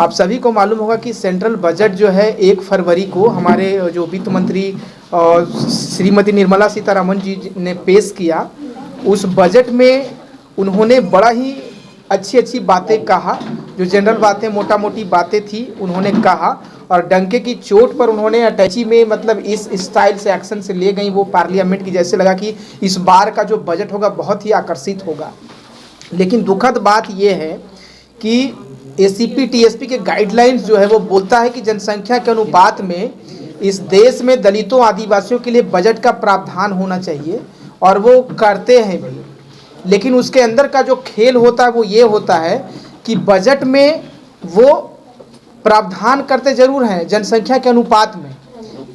आप सभी को मालूम होगा कि सेंट्रल बजट जो है 1 फरवरी को हमारे जो वित्त मंत्री श्रीमती निर्मला सीतारमण जी ने पेश किया। उस बजट में उन्होंने बड़ा ही अच्छी अच्छी बातें कहा, जो जनरल बातें मोटा मोटी बातें थी उन्होंने कहा, और डंके की चोट पर उन्होंने अटैची में मतलब इस स्टाइल से एक्शन से ले गई वो पार्लियामेंट की, जैसे लगा कि इस बार का जो बजट होगा बहुत ही आकर्षित होगा। लेकिन दुखद बात यह है कि एसीपी टीएसपी के गाइडलाइंस जो है वो बोलता है कि जनसंख्या के अनुपात में इस देश में दलितों आदिवासियों के लिए बजट का प्रावधान होना चाहिए, और वो करते हैं भी। लेकिन उसके अंदर का जो खेल होता है वो ये होता है कि बजट में वो प्रावधान करते जरूर हैं जनसंख्या के अनुपात में,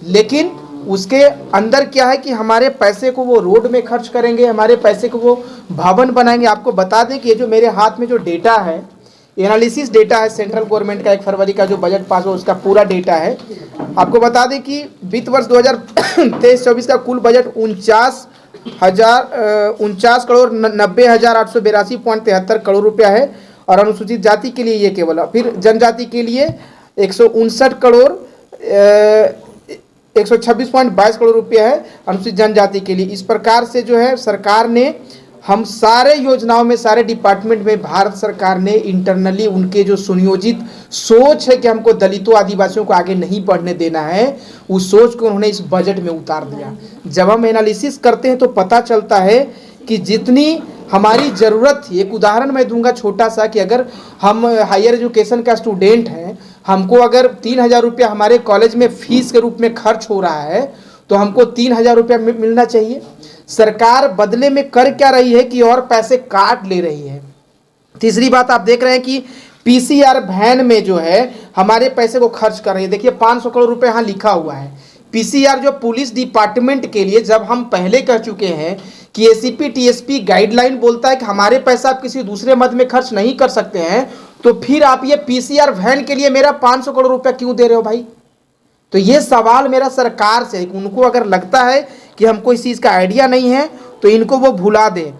लेकिन उसके अंदर क्या है कि हमारे पैसे को वो रोड में खर्च करेंगे, हमारे पैसे को वो भवन बनाएंगे। आपको बता दें कि ये जो मेरे हाथ में जो डेटा है, एनालिसिस डेटा है सेंट्रल गवर्नमेंट का 1 फरवरी का जो बजट पास हुआ उसका पूरा डेटा है। आपको बता दें कि वित्त वर्ष 2023-24 का कुल बजट 49 करोड़ 90,882.73 करोड़ रुपया है, और अनुसूचित जाति के लिए ये केवल, फिर जनजाति के लिए 159 करोड़ 126.22 करोड़ रुपया है अनुसूचित जनजाति के लिए। इस प्रकार से जो है सरकार ने हम सारे योजनाओं में, सारे डिपार्टमेंट में भारत सरकार ने इंटरनली उनके जो सुनियोजित सोच है कि हमको दलितों आदिवासियों को आगे नहीं बढ़ने देना है, उस सोच को उन्होंने इस बजट में उतार दिया। जब हम एनालिसिस करते हैं तो पता चलता है कि जितनी हमारी ज़रूरत थी, एक उदाहरण मैं दूंगा छोटा सा, कि अगर हम हायर एजुकेशन का स्टूडेंट हैं, हमको अगर 3,000 रुपया हमारे कॉलेज में फीस के रूप में खर्च हो रहा है तो हमको 3,000 रुपया मिलना चाहिए। सरकार बदले में कर क्या रही है कि और पैसे काट ले रही है। तीसरी बात आप देख रहे हैं कि पीसीआर वैन में जो है हमारे पैसे को खर्च कर रही है। देखिए 500 करोड़ रुपए यहाँ लिखा हुआ है। पीसीआर जो पुलिस डिपार्टमेंट के लिए, जब हम पहले कह चुके हैं कि एसीपी टीएसपी गाइडलाइन बोलता है कि हमारे पैसा आप किसी दूसरे मद में खर्च नहीं कर सकते हैं, तो फिर आप ये पीसीआर वैन के लिए मेरा 500 करोड़ रुपया क्यों दे रहे हो भाई? तो ये सवाल मेरा सरकार से, उनको अगर लगता है कि हमको इस चीज़ का आइडिया नहीं है तो इनको वो भुला दे।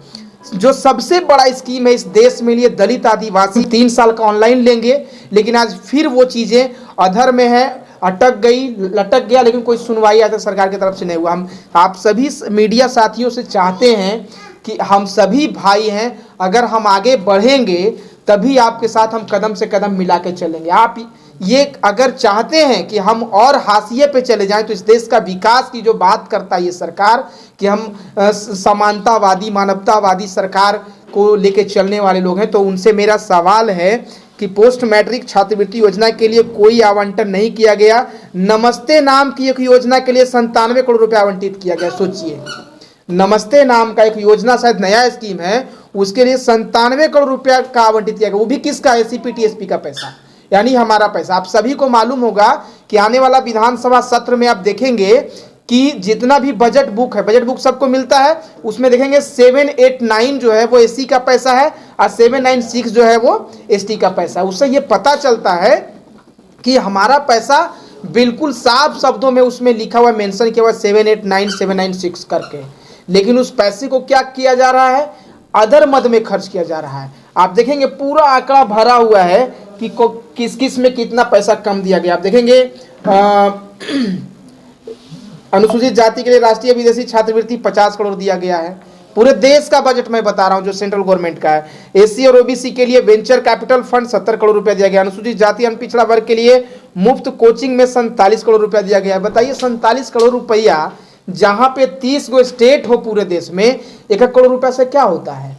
जो सबसे बड़ा स्कीम है इस देश में लिए दलित आदिवासी 3 साल का ऑनलाइन लेंगे, लेकिन आज फिर वो चीज़ें अधर में है, अटक गई, लटक गया, लेकिन कोई सुनवाई आज तक सरकार की तरफ से नहीं हुआ। हम आप सभी मीडिया साथियों से चाहते हैं कि हम सभी भाई हैं, अगर हम आगे बढ़ेंगे तभी आपके साथ हम कदम से कदम मिला के चलेंगे। आप ये अगर चाहते हैं कि हम और हाशिए पे चले जाएं, तो इस देश का विकास की जो बात करता है ये सरकार कि हम समानतावादी मानवतावादी सरकार को लेके चलने वाले लोग हैं, तो उनसे मेरा सवाल है कि पोस्ट मैट्रिक छात्रवृत्ति योजना के लिए कोई आवंटन नहीं किया गया। नमस्ते नाम की एक योजना के लिए 97 करोड़ रुपये आवंटित किया गया। सोचिए, नमस्ते नाम का एक योजना शायद नया स्कीम है, उसके लिए 97 करोड़ रुपया का आवंटित किया गया, वो भी किसका? एसीपी टीएसपी का पैसा, यानी हमारा पैसा। आप सभी को मालूम होगा कि आने वाला विधानसभा सत्र में आप देखेंगे कि जितना भी बजट बुक है, बजट बुक सबको मिलता है, उसमें देखेंगे 789 जो है वो एससी का पैसा है और 796 जो है वो एसटी का पैसा है। उससे ये पता चलता है कि हमारा पैसा बिल्कुल साफ शब्दों में उसमें लिखा हुआ, मेंशन किया हुआ 789 796 करके, लेकिन उस पैसे को क्या किया जा रहा है? अदर मद में खर्च किया जा रहा है। आप देखेंगे पूरा आंकड़ा भरा हुआ है कि किस किस में कितना पैसा कम दिया गया। आप देखेंगे अनुसूचित जाति के लिए राष्ट्रीय विदेशी छात्रवृत्ति 50 करोड़ दिया गया है। पूरे देश का बजट मैं बता रहा हूं जो सेंट्रल गवर्नमेंट का है। एससी और ओबीसी के लिए वेंचर कैपिटल फंड 70 करोड़ रुपया दिया गया। अनुसूचित जाति एवं पिछड़ा वर्ग के लिए मुफ्त कोचिंग में 47 करोड़ रुपया दिया गया है। बताइए 47 करोड़ रुपया जहां पे 30 गो स्टेट हो पूरे देश में, 1 करोड़ रुपया से क्या होता है?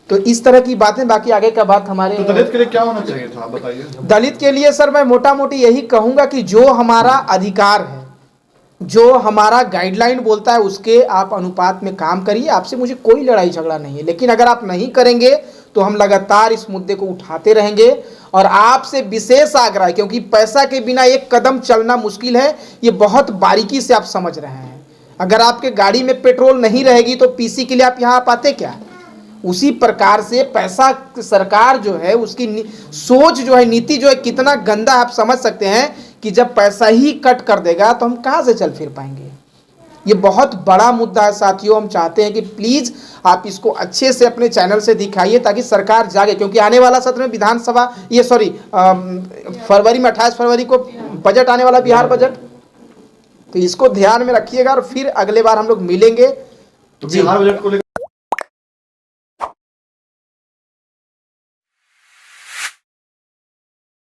तो इस तरह की बातें, बाकी आगे का बात हमारे तो दलित के लिए क्या होना चाहिए था, बताइए। दलित के लिए सर मैं मोटा मोटी यही कहूंगा कि जो हमारा अधिकार है, जो हमारा गाइडलाइन बोलता है उसके आप अनुपात में काम करिए। आपसे मुझे कोई लड़ाई झगड़ा नहीं है, लेकिन अगर आप नहीं करेंगे तो हम लगातार इस मुद्दे को उठाते रहेंगे। और आपसे विशेष आग्रह है, क्योंकि पैसा के बिना एक कदम चलना मुश्किल है, ये बहुत बारीकी से आप समझ रहे हैं। अगर आपके गाड़ी में पेट्रोल नहीं रहेगी तो पीसी के लिए आप यहाँ पाते क्या? उसी प्रकार से पैसा सरकार जो है उसकी सोच जो है, नीति जो है, कितना गंदा आप समझ सकते हैं कि जब पैसा ही कट कर देगा तो हम कहाँ से चल फिर पाएंगे। ये बहुत बड़ा मुद्दा है साथियों। हम चाहते हैं कि प्लीज आप इसको अच्छे से अपने चैनल से दिखाइए ताकि सरकार जागे, क्योंकि आने वाला सत्र में विधानसभा फरवरी में 28 फरवरी को बजट आने वाला, बिहार बजट, तो इसको ध्यान में रखिएगा और फिर अगले बार हम लोग मिलेंगे। तो बिहार बजट को लेकर